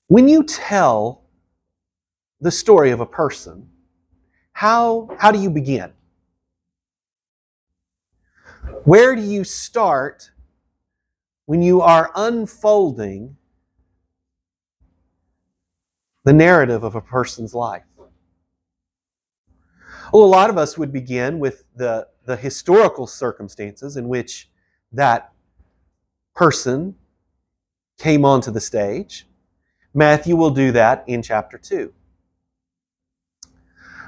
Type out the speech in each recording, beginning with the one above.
When you tell the story of a person, how do you begin? Where do you start when you are unfolding the narrative of a person's life? Well, a lot of us would begin with the historical circumstances in which that person came onto the stage. Matthew will do that in chapter 2.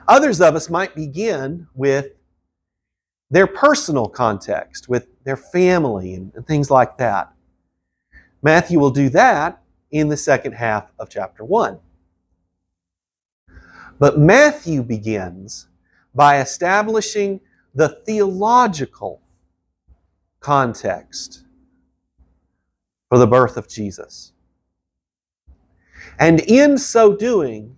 Others of us might begin with their personal context, with their family and things like that. Matthew will do that in the second half of chapter 1. But Matthew begins by establishing the theological context for the birth of Jesus. And in so doing,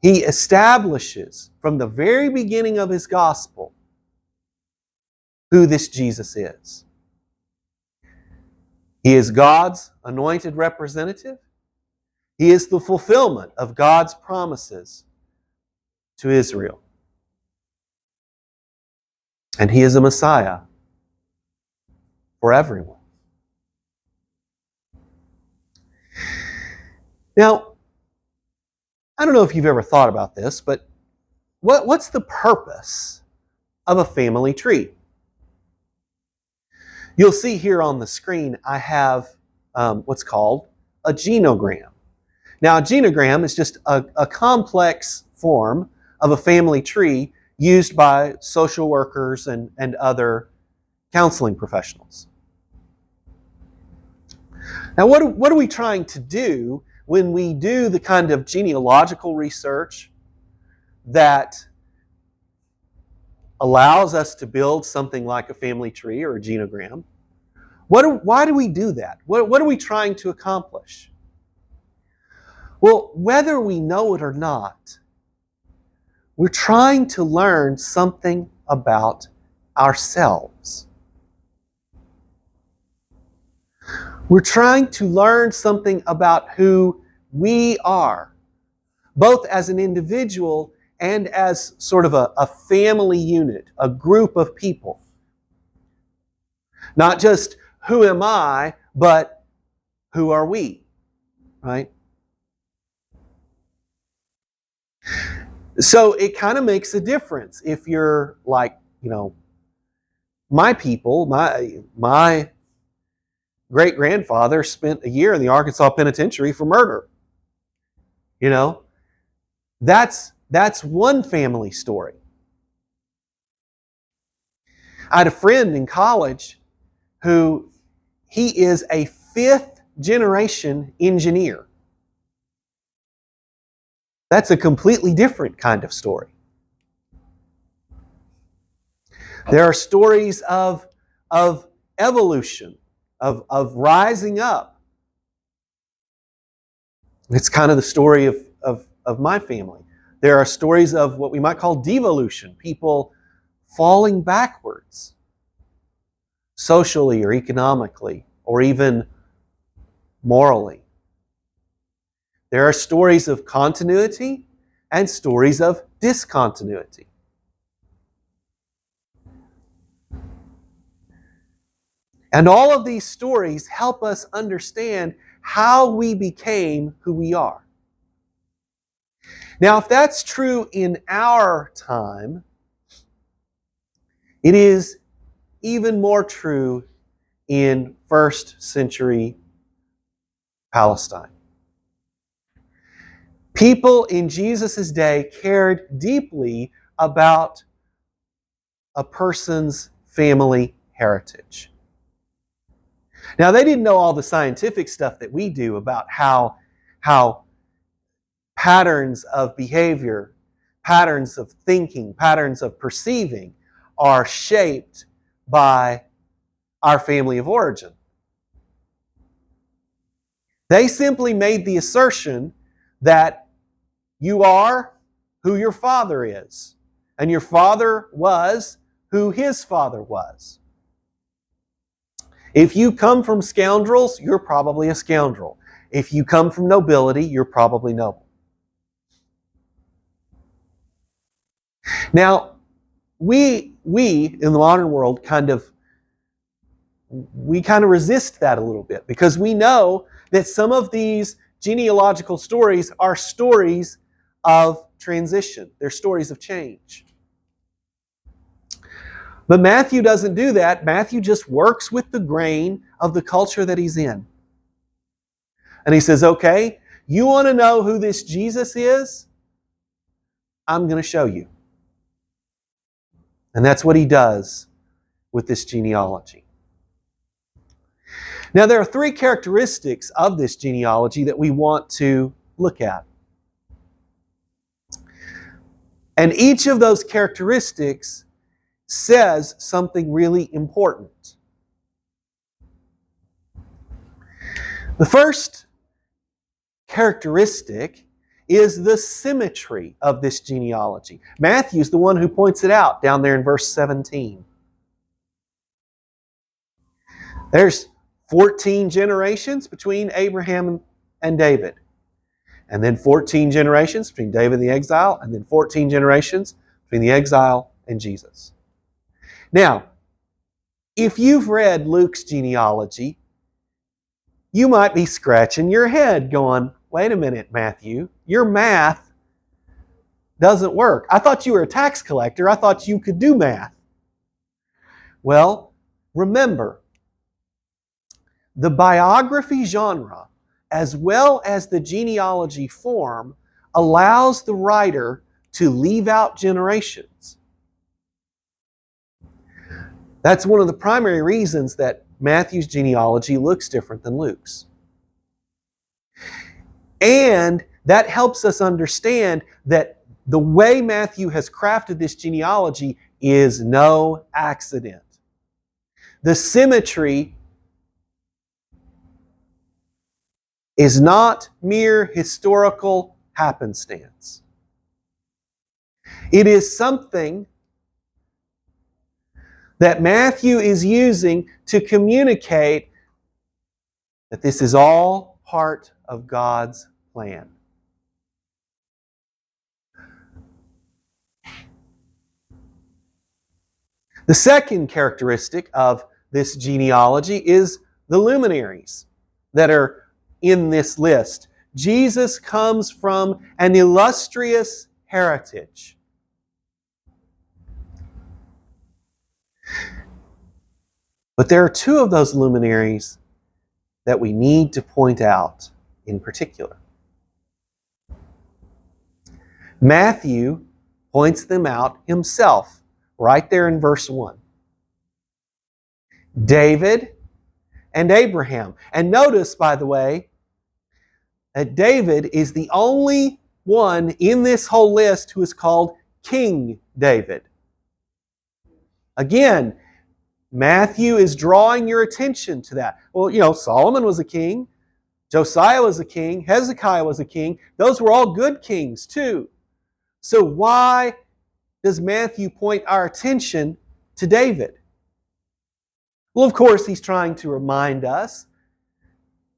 he establishes from the very beginning of his gospel who this Jesus is. He is God's anointed representative. He is the fulfillment of God's promises to Israel. And he is a Messiah for everyone. Now, I don't know if you've ever thought about this, but what's the purpose of a family tree? You'll see here on the screen I have what's called a genogram. Now, a genogram is just a complex form of a family tree used by social workers and other counseling professionals. Now, what are we trying to do when we do the kind of genealogical research that allows us to build something like a family tree or a genogram? Why do we do that? What are we trying to accomplish? Well, whether we know it or not, we're trying to learn something about ourselves. We're trying to learn something about who we are, both as an individual and as sort of a family unit, a group of people. Not just who am I, but who are we, right? So it kind of makes a difference if you're like, my people, my great-grandfather spent a year in the Arkansas penitentiary for murder. That's one family story. I had a friend in college who he is a fifth-generation engineer. That's a completely different kind of story. There are stories of evolution, of rising up. It's kind of the story of my family. There are stories of what we might call devolution, people falling backwards, socially or economically, or even morally. There are stories of continuity and stories of discontinuity. And all of these stories help us understand how we became who we are. Now, if that's true in our time, it is even more true in first century Palestine. People in Jesus' day cared deeply about a person's family heritage. Now, they didn't know all the scientific stuff that we do about how patterns of behavior, patterns of thinking, patterns of perceiving are shaped by our family of origin. They simply made the assertion that you are who your father is, and your father was who his father was. If you come from scoundrels, you're probably a scoundrel. If you come from nobility, you're probably noble. Now, we in the modern world kind of resist that a little bit because we know that some of these genealogical stories are stories of transition. They're stories of change. But Matthew doesn't do that. Matthew just works with the grain of the culture that he's in. And he says, okay, you want to know who this Jesus is? I'm going to show you. And that's what he does with this genealogy. Now, there are three characteristics of this genealogy that we want to look at. And each of those characteristics says something really important. The first characteristic is the symmetry of this genealogy. Matthew's the one who points it out down there in verse 17. There's 14 generations between Abraham and David. And then 14 generations between David and the exile, and then 14 generations between the exile and Jesus. Now, if you've read Luke's genealogy, you might be scratching your head going, wait a minute, Matthew, your math doesn't work. I thought you were a tax collector. I thought you could do math. Well, remember, the biography genre, as well as the genealogy form, allows the writer to leave out generations. That's one of the primary reasons that Matthew's genealogy looks different than Luke's. And that helps us understand that the way Matthew has crafted this genealogy is no accident. The symmetry is not mere historical happenstance. It is something that Matthew is using to communicate that this is all part of God's plan. The second characteristic of this genealogy is the luminaries that are in this list. Jesus comes from an illustrious heritage. But there are two of those luminaries that we need to point out in particular. Matthew points them out himself right there in verse 1. David and Abraham. And notice, by the way, that David is the only one in this whole list who is called King David. Again, Matthew is drawing your attention to that. Well, Solomon was a king, Josiah was a king, Hezekiah was a king. Those were all good kings too. So why does Matthew point our attention to David? Well, of course, he's trying to remind us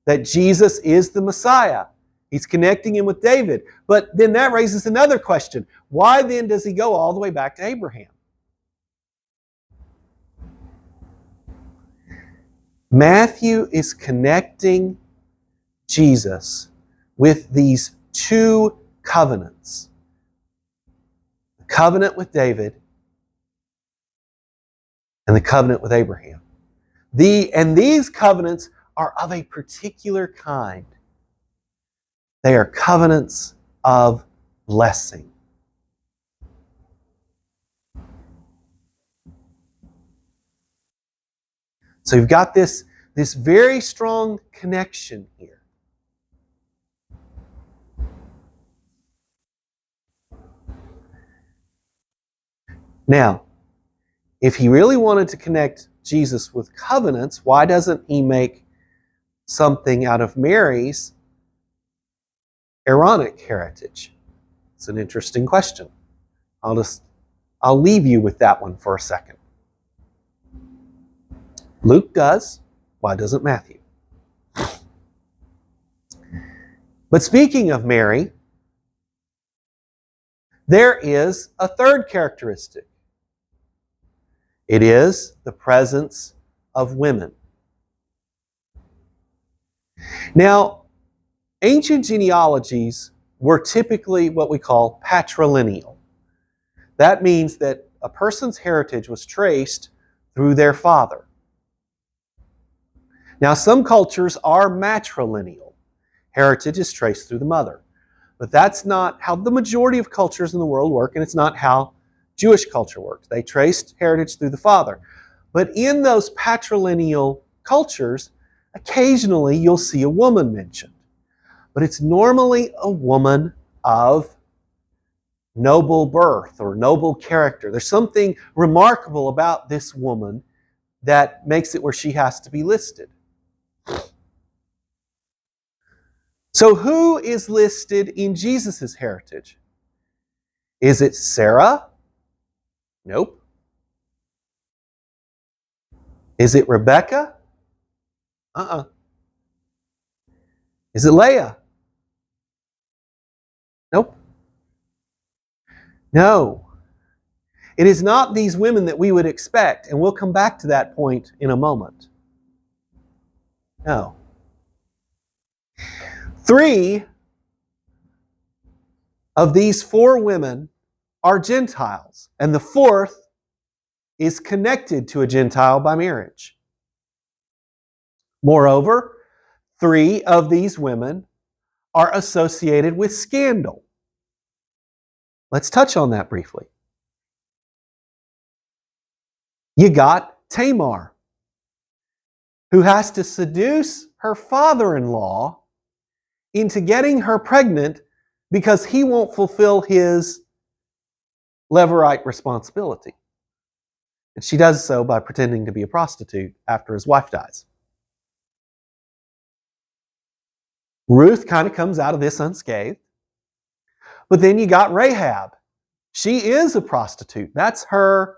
that Jesus is the Messiah. He's connecting him with David. But then that raises another question. Why then does he go all the way back to Abraham? Matthew is connecting Jesus with these two covenants. The covenant with David and the covenant with Abraham. And these covenants are of a particular kind. They are covenants of blessing. So you've got this very strong connection here. Now, if he really wanted to connect Jesus with covenants, why doesn't he make something out of Mary's Aaronic heritage? It's an interesting question. I'll leave you with that one for a second. Luke does. Why doesn't Matthew? But speaking of Mary, there is a third characteristic. It is the presence of women. Now, ancient genealogies were typically what we call patrilineal. That means that a person's heritage was traced through their father. Now, some cultures are matrilineal. Heritage is traced through the mother. But that's not how the majority of cultures in the world work, and it's not how Jewish culture works. They traced heritage through the father. But in those patrilineal cultures, occasionally you'll see a woman mentioned. But it's normally a woman of noble birth or noble character. There's something remarkable about this woman that makes it where she has to be listed. So who is listed in Jesus' heritage? Is it Sarah? Nope. Is it Rebecca? Is it Leah? Nope. No. It is not these women that we would expect, and we'll come back to that point in a moment. No. 3 of these 4 women are Gentiles, and the 4th is connected to a Gentile by marriage. Moreover, 3 of these women are associated with scandal. Let's touch on that briefly. You got Tamar, who has to seduce her father-in-law into getting her pregnant because he won't fulfill his Levirate responsibility. And she does so by pretending to be a prostitute after his wife dies. Ruth kind of comes out of this unscathed. But then you got Rahab. She is a prostitute. That's her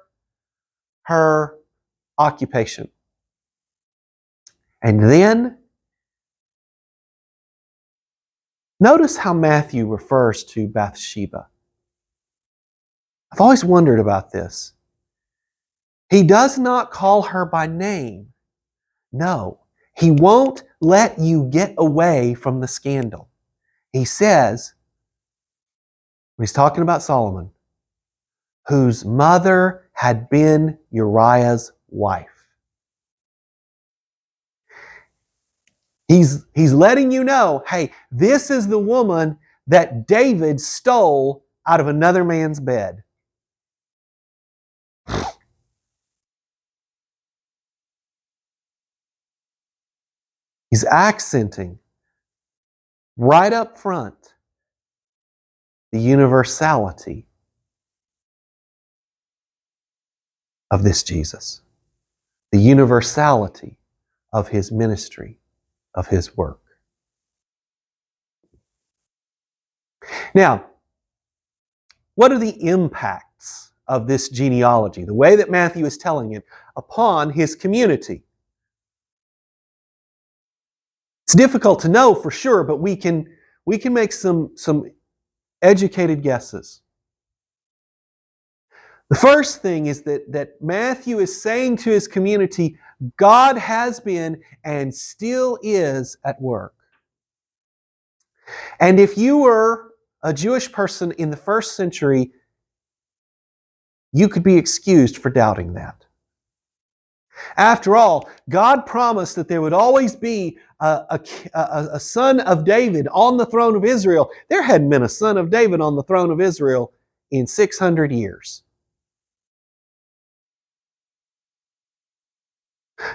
occupation. And then notice how Matthew refers to Bathsheba. I've always wondered about this. He does not call her by name. No, he won't let you get away from the scandal. He says, when he's talking about Solomon, whose mother had been Uriah's wife. He's letting you know, hey, this is the woman that David stole out of another man's bed. He's accenting right up front the universality of this Jesus, the universality of his ministry, of his work. Now, what are the impacts of this genealogy, the way that Matthew is telling it, upon his community? It's difficult to know for sure, but we can make some educated guesses. The first thing is that Matthew is saying to his community, God has been and still is at work. And if you were a Jewish person in the first century, you could be excused for doubting that. After all, God promised that there would always be a son of David on the throne of Israel. There hadn't been a son of David on the throne of Israel in 600 years.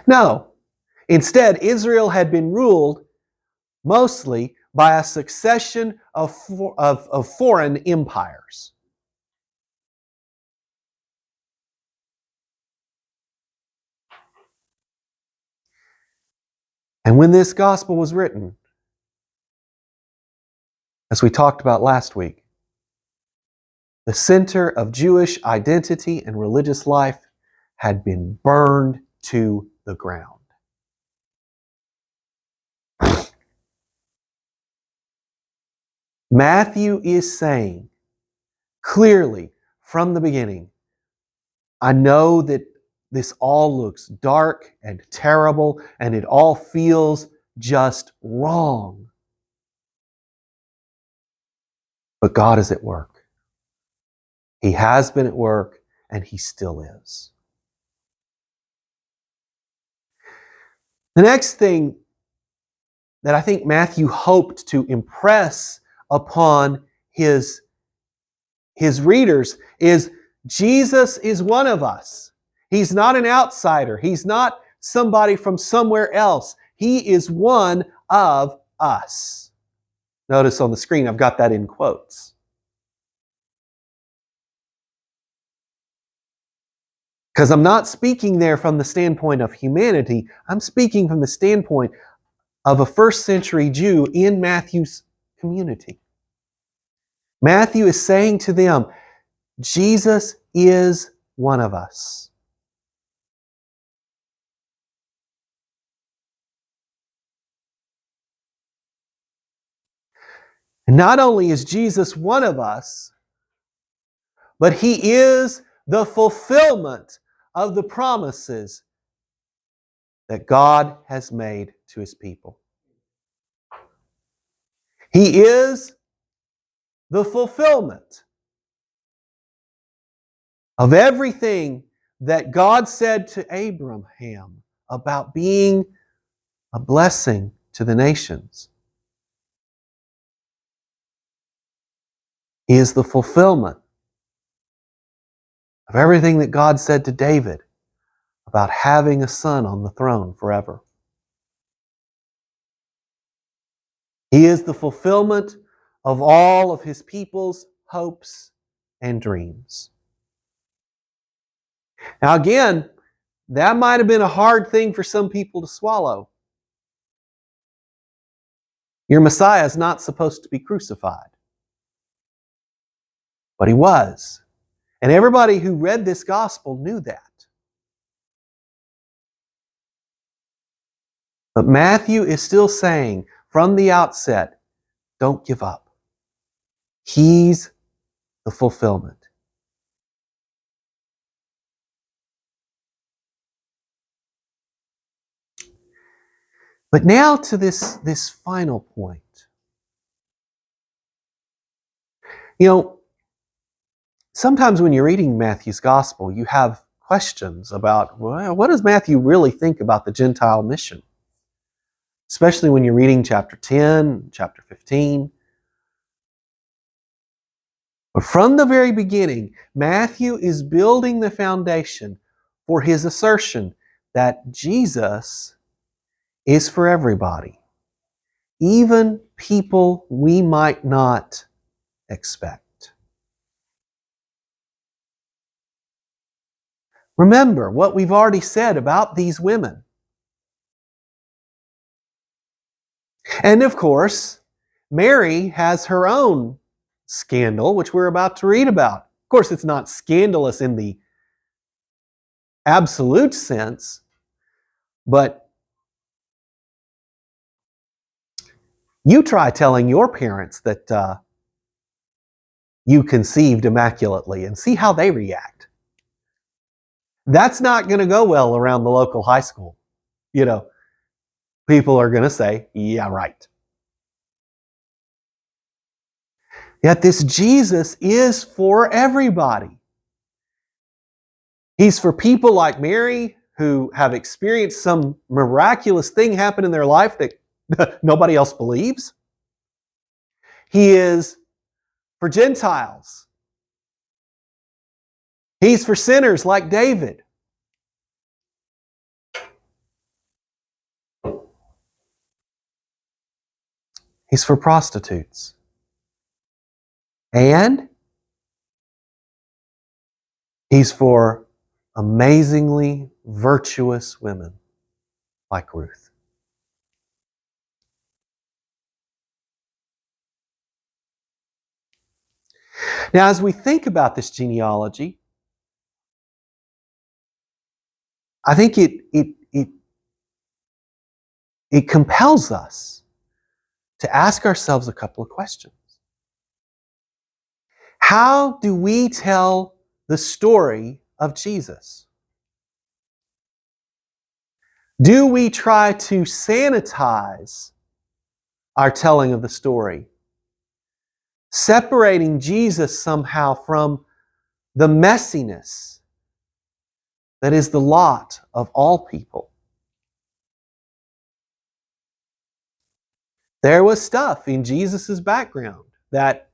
No. Instead, Israel had been ruled mostly by a succession of foreign empires. And when this gospel was written, as we talked about last week, the center of Jewish identity and religious life had been burned to the ground. Matthew is saying clearly from the beginning, I know that this all looks dark and terrible and it all feels just wrong. But God is at work. He has been at work and He still is. The next thing that I think Matthew hoped to impress upon his readers is Jesus is one of us. He's not an outsider. He's not somebody from somewhere else. He is one of us. Notice on the screen, I've got that in quotes. Because I'm not speaking there from the standpoint of humanity. I'm speaking from the standpoint of a first century Jew in Matthew's community. Matthew is saying to them, Jesus is one of us. And not only is Jesus one of us, but He is the fulfillment of the promises that God has made to His people. He is the fulfillment of everything that God said to Abraham about being a blessing to the nations. He is the fulfillment of everything that God said to David about having a son on the throne forever. He is the fulfillment of all of His people's hopes and dreams. Now again, that might have been a hard thing for some people to swallow. Your Messiah is not supposed to be crucified. But He was. And everybody who read this gospel knew that. But Matthew is still saying from the outset, don't give up. He's the fulfillment. But now to this final point. You know, sometimes when you're reading Matthew's gospel, you have questions about, well, what does Matthew really think about the Gentile mission? Especially when you're reading chapter 10, chapter 15. But from the very beginning, Matthew is building the foundation for his assertion that Jesus is for everybody, even people we might not expect. Remember what we've already said about these women. And of course, Mary has her own scandal, which we're about to read about. Of course, it's not scandalous in the absolute sense, but you try telling your parents that you conceived immaculately and see how they react. That's not going to go well around the local high school. You know, people are going to say, yeah, right. Yet this Jesus is for everybody. He's for people like Mary who have experienced some miraculous thing happen in their life that nobody else believes. He is for Gentiles. He's for sinners like David. He's for prostitutes. And He's for amazingly virtuous women like Ruth. Now, as we think about this genealogy, I think it compels us to ask ourselves a couple of questions. How do we tell the story of Jesus? Do we try to sanitize our telling of the story, separating Jesus somehow from the messiness that is the lot of all people? There was stuff in Jesus' background that,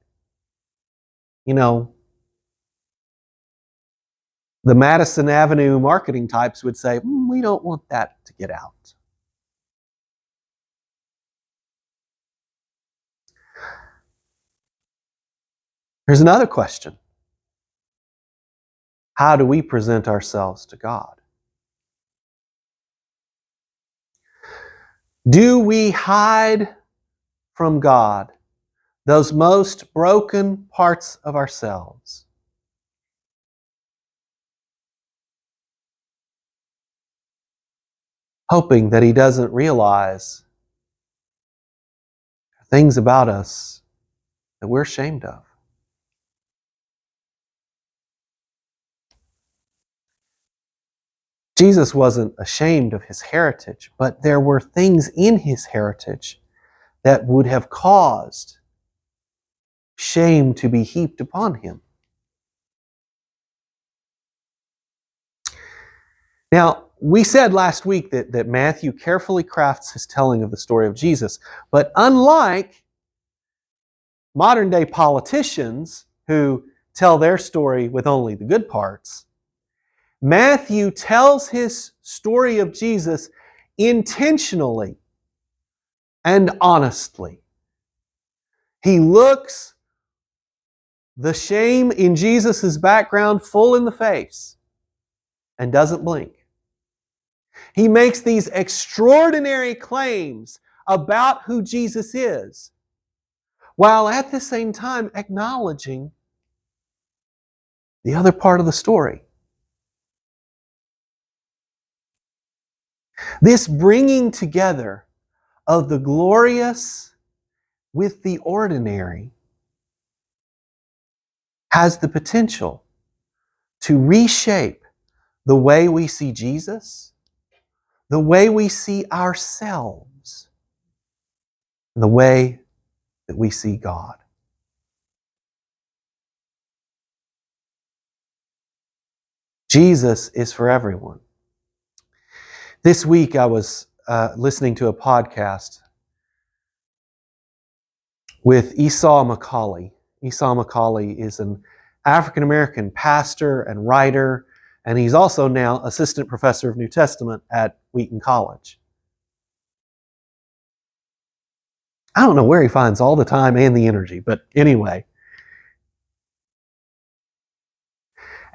the Madison Avenue marketing types would say, we don't want that to get out. Here's another question. How do we present ourselves to God? Do we hide from God those most broken parts of ourselves, hoping that He doesn't realize things about us that we're ashamed of? Jesus wasn't ashamed of His heritage, but there were things in His heritage that would have caused shame to be heaped upon Him. Now, we said last week that Matthew carefully crafts his telling of the story of Jesus, but unlike modern day politicians who tell their story with only the good parts, Matthew tells his story of Jesus intentionally and honestly. He looks the shame in Jesus' background full in the face and doesn't blink. He makes these extraordinary claims about who Jesus is, while at the same time acknowledging the other part of the story. This bringing together of the glorious with the ordinary has the potential to reshape the way we see Jesus, the way we see ourselves, and the way that we see God. Jesus is for everyone. This week I was listening to a podcast with Esau McCaulley. Esau McCaulley is an African-American pastor and writer, and he's also now assistant professor of New Testament at Wheaton College. I don't know where he finds all the time and the energy, but anyway.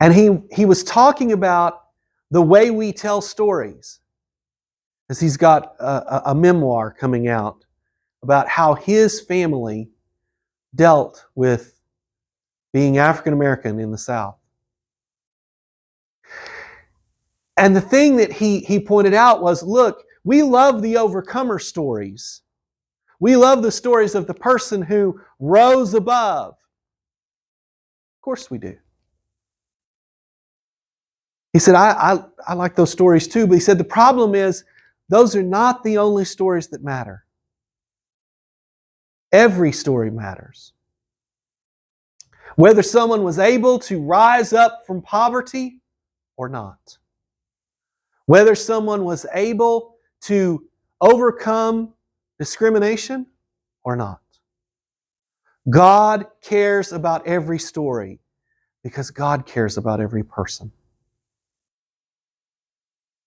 And he was talking about the way we tell stories, as he's got a memoir coming out about how his family dealt with being African American in the South. And the thing that he pointed out was, look, we love the overcomer stories. We love the stories of the person who rose above. Of course we do. He said, I like those stories too, but he said the problem is those are not the only stories that matter. Every story matters. Whether someone was able to rise up from poverty or not. Whether someone was able to overcome discrimination or not. God cares about every story because God cares about every person.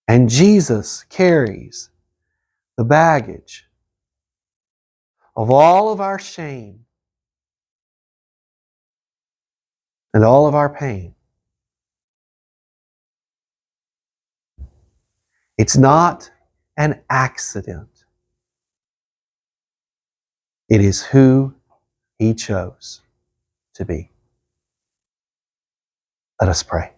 And Jesus carries the baggage of all of our shame and all of our pain. It's not an accident. It is who He chose to be. Let us pray.